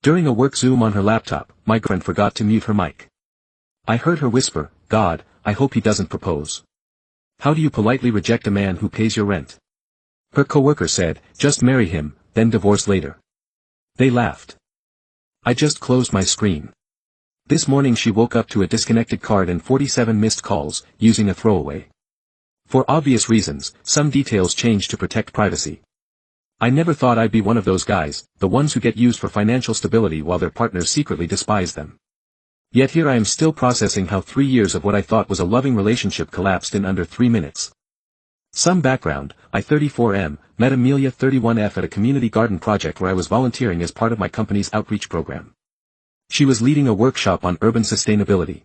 During a work Zoom on her laptop, my girlfriend forgot to mute her mic. I heard her whisper, "God, I hope he doesn't propose. How do you politely reject a man who pays your rent?" Her coworker said, "Just marry him, then divorce later." They laughed. I just closed my screen. This morning she woke up to a disconnected card and 47 missed calls, using a throwaway. For obvious reasons, some details changed to protect privacy. I never thought I'd be one of those guys, the ones who get used for financial stability while their partners secretly despise them. Yet here I am still processing how 3 years of what I thought was a loving relationship collapsed in under 3 minutes. Some background: I 34M, met Amelia 31F at a community garden project where I was volunteering as part of my company's outreach program. She was leading a workshop on urban sustainability.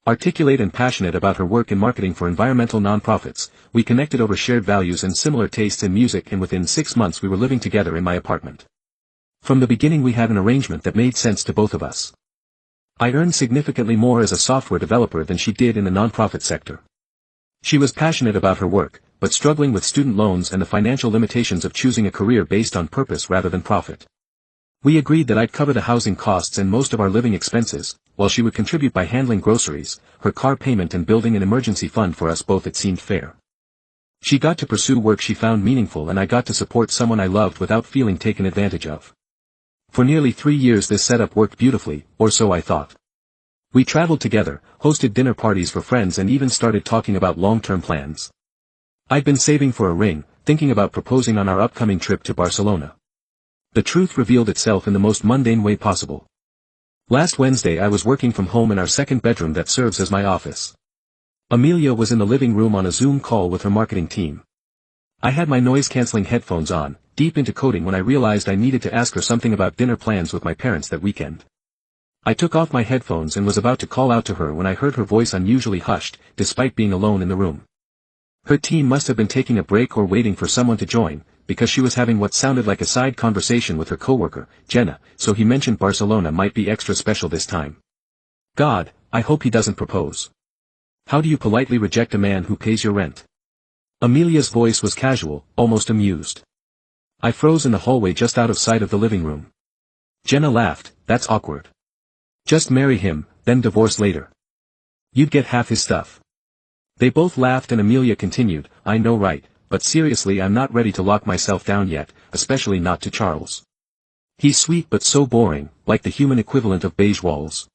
Articulate and passionate about her work in marketing for environmental nonprofits, we connected over shared values and similar tastes in music, and within 6 months we were living together in my apartment. From the beginning we had an arrangement that made sense to both of us. I earned significantly more as a software developer than she did in the nonprofit sector. She was passionate about her work, but struggling with student loans and the financial limitations of choosing a career based on purpose rather than profit. We agreed that I'd cover the housing costs and most of our living expenses, while she would contribute by handling groceries, her car payment, and building an emergency fund for us both. It seemed fair. She got to pursue work she found meaningful, and I got to support someone I loved without feeling taken advantage of. For nearly 3 years this setup worked beautifully, or so I thought. We traveled together, hosted dinner parties for friends, and even started talking about long-term plans. I'd been saving for a ring, thinking about proposing on our upcoming trip to Barcelona. The truth revealed itself in the most mundane way possible. Last Wednesday I was working from home in our second bedroom that serves as my office. Amelia was in the living room on a Zoom call with her marketing team. I had my noise-canceling headphones on, deep into coding, when I realized I needed to ask her something about dinner plans with my parents that weekend. I took off my headphones and was about to call out to her when I heard her voice unusually hushed, despite being alone in the room. Her team must have been taking a break or waiting for someone to join, because she was having what sounded like a side conversation with her coworker, Jenna, so he mentioned Barcelona might be extra special this time. God, I hope he doesn't propose. How do you politely reject a man who pays your rent? Amelia's voice was casual, almost amused. I froze in the hallway just out of sight of the living room. Jenna laughed. That's awkward. Just marry him, then divorce later. You'd get half his stuff. They both laughed and Amelia continued, I know, right, but seriously I'm not ready to lock myself down yet, especially not to Charles. He's sweet but so boring, like the human equivalent of beige walls.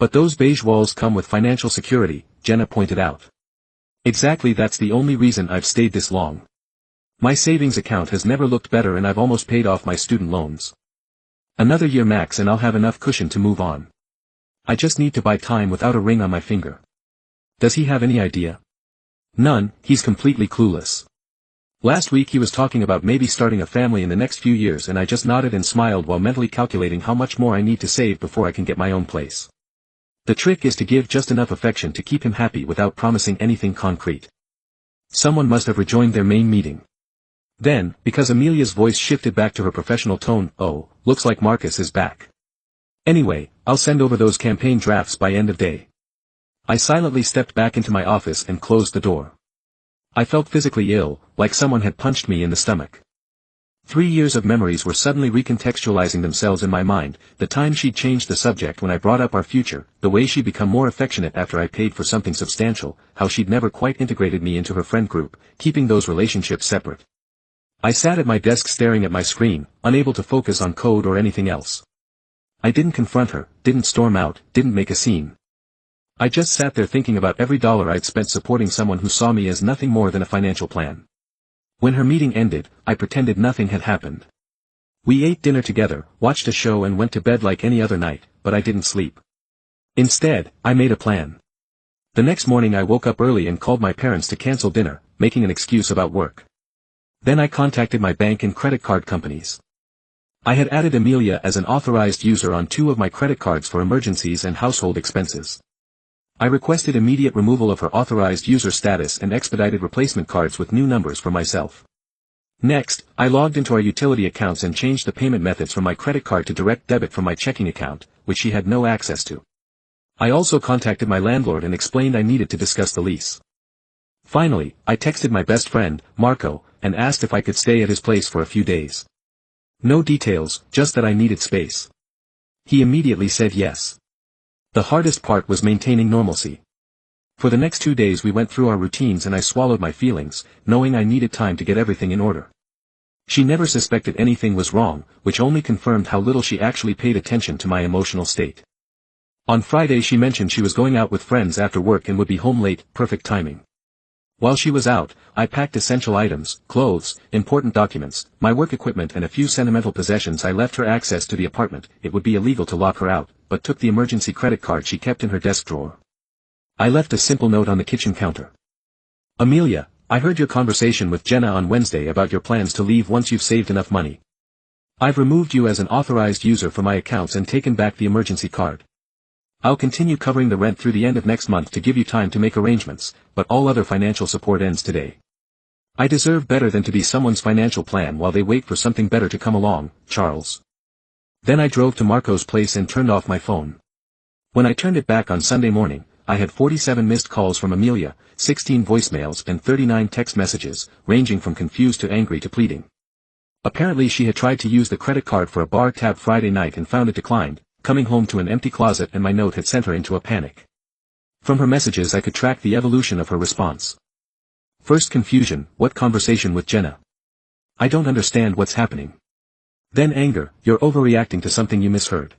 But those beige walls come with financial security, Jenna pointed out. Exactly, that's the only reason I've stayed this long. My savings account has never looked better and I've almost paid off my student loans. Another year max and I'll have enough cushion to move on. I just need to buy time without a ring on my finger. Does he have any idea? None, he's completely clueless. Last week he was talking about maybe starting a family in the next few years and I just nodded and smiled while mentally calculating how much more I need to save before I can get my own place. The trick is to give just enough affection to keep him happy without promising anything concrete. Someone must have rejoined their main meeting. Then, because Amelia's voice shifted back to her professional tone, oh, looks like Marcus is back. Anyway, I'll send over those campaign drafts by end of day. I silently stepped back into my office and closed the door. I felt physically ill, like someone had punched me in the stomach. 3 years of memories were suddenly recontextualizing themselves in my mind, the time she'd changed the subject when I brought up our future, the way she'd become more affectionate after I paid for something substantial, how she'd never quite integrated me into her friend group, keeping those relationships separate. I sat at my desk staring at my screen, unable to focus on code or anything else. I didn't confront her, didn't storm out, didn't make a scene. I just sat there thinking about every dollar I'd spent supporting someone who saw me as nothing more than a financial plan. When her meeting ended, I pretended nothing had happened. We ate dinner together, watched a show and went to bed like any other night, but I didn't sleep. Instead, I made a plan. The next morning I woke up early and called my parents to cancel dinner, making an excuse about work. Then I contacted my bank and credit card companies. I had added Amelia as an authorized user on 2 of my credit cards for emergencies and household expenses. I requested immediate removal of her authorized user status and expedited replacement cards with new numbers for myself. Next, I logged into our utility accounts and changed the payment methods from my credit card to direct debit from my checking account, which she had no access to. I also contacted my landlord and explained I needed to discuss the lease. Finally, I texted my best friend, Marco, and asked if I could stay at his place for a few days. No details, just that I needed space. He immediately said yes. The hardest part was maintaining normalcy. For the next 2 days we went through our routines and I swallowed my feelings, knowing I needed time to get everything in order. She never suspected anything was wrong, which only confirmed how little she actually paid attention to my emotional state. On Friday she mentioned she was going out with friends after work and would be home late, perfect timing. While she was out, I packed essential items, clothes, important documents, my work equipment and a few sentimental possessions. I left her access to the apartment. It would be illegal to lock her out, but took the emergency credit card she kept in her desk drawer. I left a simple note on the kitchen counter. Amelia, I heard your conversation with Jenna on Wednesday about your plans to leave once you've saved enough money. I've removed you as an authorized user for my accounts and taken back the emergency card. I'll continue covering the rent through the end of next month to give you time to make arrangements, but all other financial support ends today. I deserve better than to be someone's financial plan while they wait for something better to come along, Charles. Then I drove to Marco's place and turned off my phone. When I turned it back on Sunday morning, I had 47 missed calls from Amelia, 16 voicemails and 39 text messages, ranging from confused to angry to pleading. Apparently she had tried to use the credit card for a bar tab Friday night and found it declined, coming home to an empty closet, and my note had sent her into a panic. From her messages I could track the evolution of her response. First confusion, what conversation with Jenna? I don't understand what's happening. Then anger, you're overreacting to something you misheard.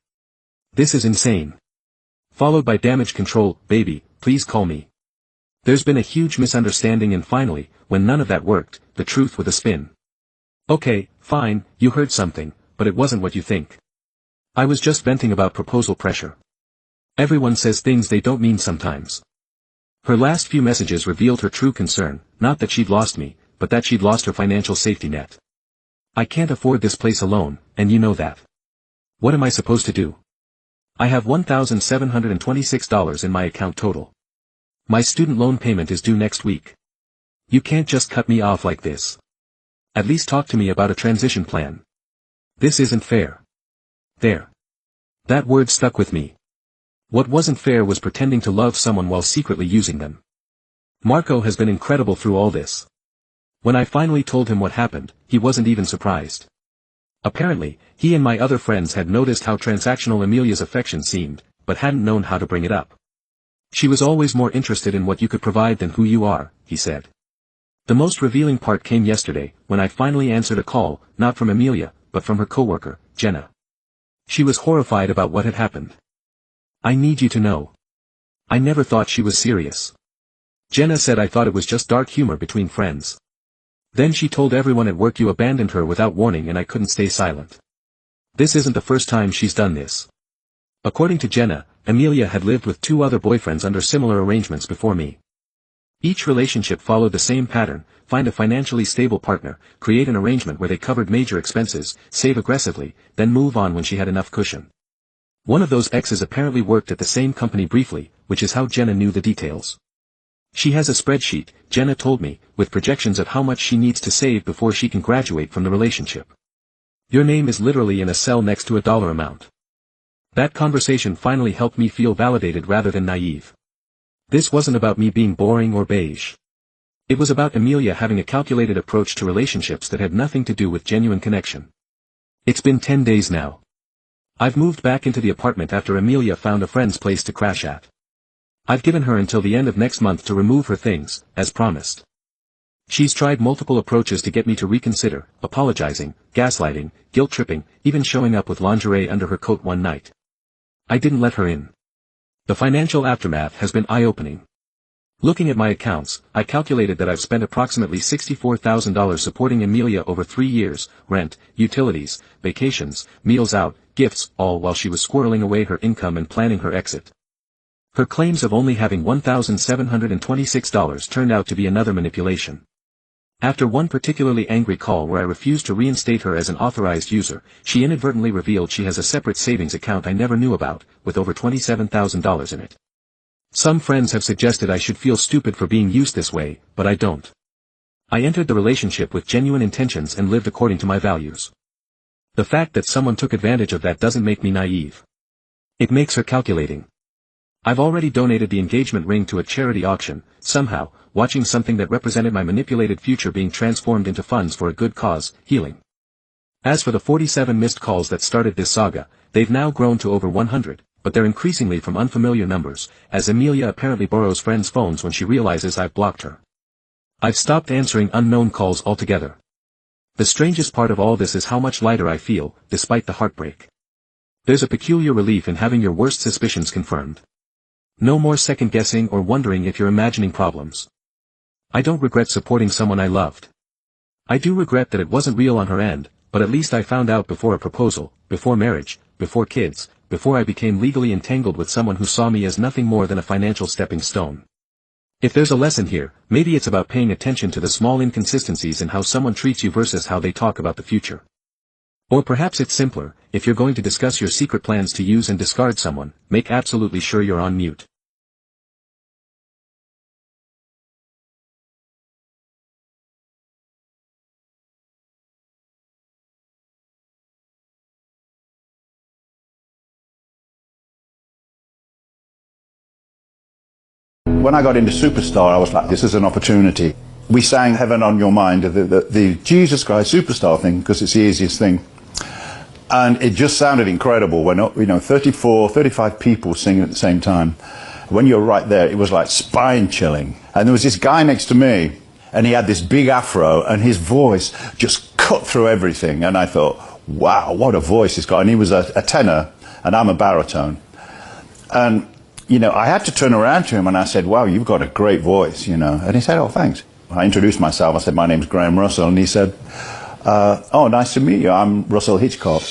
This is insane. Followed by damage control, baby, please call me. There's been a huge misunderstanding, and finally, when none of that worked, the truth with a spin. Okay, fine, you heard something, but it wasn't what you think. I was just venting about proposal pressure. Everyone says things they don't mean sometimes. Her last few messages revealed her true concern, not that she'd lost me, but that she'd lost her financial safety net. I can't afford this place alone, and you know that. What am I supposed to do? I have $1,726 in my account total. My student loan payment is due next week. You can't just cut me off like this. At least talk to me about a transition plan. This isn't fair. There. That word stuck with me. What wasn't fair was pretending to love someone while secretly using them. Marco has been incredible through all this. When I finally told him what happened, he wasn't even surprised. Apparently, he and my other friends had noticed how transactional Amelia's affection seemed, but hadn't known how to bring it up. She was always more interested in what you could provide than who you are, he said. The most revealing part came yesterday, when I finally answered a call, not from Amelia, but from her coworker, Jenna. She was horrified about what had happened. I need you to know. I never thought she was serious. Jenna said I thought it was just dark humor between friends. Then she told everyone at work you abandoned her without warning, and I couldn't stay silent. This isn't the first time she's done this. According to Jenna, Amelia had lived with 2 other boyfriends under similar arrangements before me. Each relationship followed the same pattern: find a financially stable partner, create an arrangement where they covered major expenses, save aggressively, then move on when she had enough cushion. One of those exes apparently worked at the same company briefly, which is how Jenna knew the details. She has a spreadsheet, Jenna told me, with projections of how much she needs to save before she can graduate from the relationship. Your name is literally in a cell next to a dollar amount. That conversation finally helped me feel validated rather than naive. This wasn't about me being boring or beige. It was about Amelia having a calculated approach to relationships that had nothing to do with genuine connection. It's been 10 days now. I've moved back into the apartment after Amelia found a friend's place to crash at. I've given her until the end of next month to remove her things, as promised. She's tried multiple approaches to get me to reconsider: apologizing, gaslighting, guilt-tripping, even showing up with lingerie under her coat one night. I didn't let her in. The financial aftermath has been eye-opening. Looking at my accounts, I calculated that I've spent approximately $64,000 supporting Amelia over 3 years: rent, utilities, vacations, meals out, gifts, all while she was squirreling away her income and planning her exit. Her claims of only having $1,726 turned out to be another manipulation. After one particularly angry call where I refused to reinstate her as an authorized user, she inadvertently revealed she has a separate savings account I never knew about, with over $27,000 in it. Some friends have suggested I should feel stupid for being used this way, but I don't. I entered the relationship with genuine intentions and lived according to my values. The fact that someone took advantage of that doesn't make me naive. It makes her calculating. I've already donated the engagement ring to a charity auction, somehow, watching something that represented my manipulated future being transformed into funds for a good cause: healing. As for the 47 missed calls that started this saga, they've now grown to over 100, but they're increasingly from unfamiliar numbers, as Amelia apparently borrows friends' phones when she realizes I've blocked her. I've stopped answering unknown calls altogether. The strangest part of all this is how much lighter I feel, despite the heartbreak. There's a peculiar relief in having your worst suspicions confirmed. No more second-guessing or wondering if you're imagining problems. I don't regret supporting someone I loved. I do regret that it wasn't real on her end, but at least I found out before a proposal, before marriage, before kids, before I became legally entangled with someone who saw me as nothing more than a financial stepping stone. If there's a lesson here, maybe it's about paying attention to the small inconsistencies in how someone treats you versus how they talk about the future. Or perhaps it's simpler, if you're going to discuss your secret plans to use and discard someone, make absolutely sure you're on mute. When I got into Superstar, I was like, this is an opportunity. We sang Heaven on Your Mind, the Jesus Christ Superstar thing, because it's the easiest thing. And it just sounded incredible when, 34, 35 people singing at the same time. When you're right there, it was like spine chilling. And there was this guy next to me, and he had this big afro, and his voice just cut through everything. And I thought, wow, what a voice he's got. And he was a tenor, and I'm a baritone. And I had to turn around to him and I said, wow, you've got a great voice, And he said, oh, thanks. I introduced myself. I said, my name's Graham Russell. And he said, oh, nice to meet you. I'm Russell Hitchcock.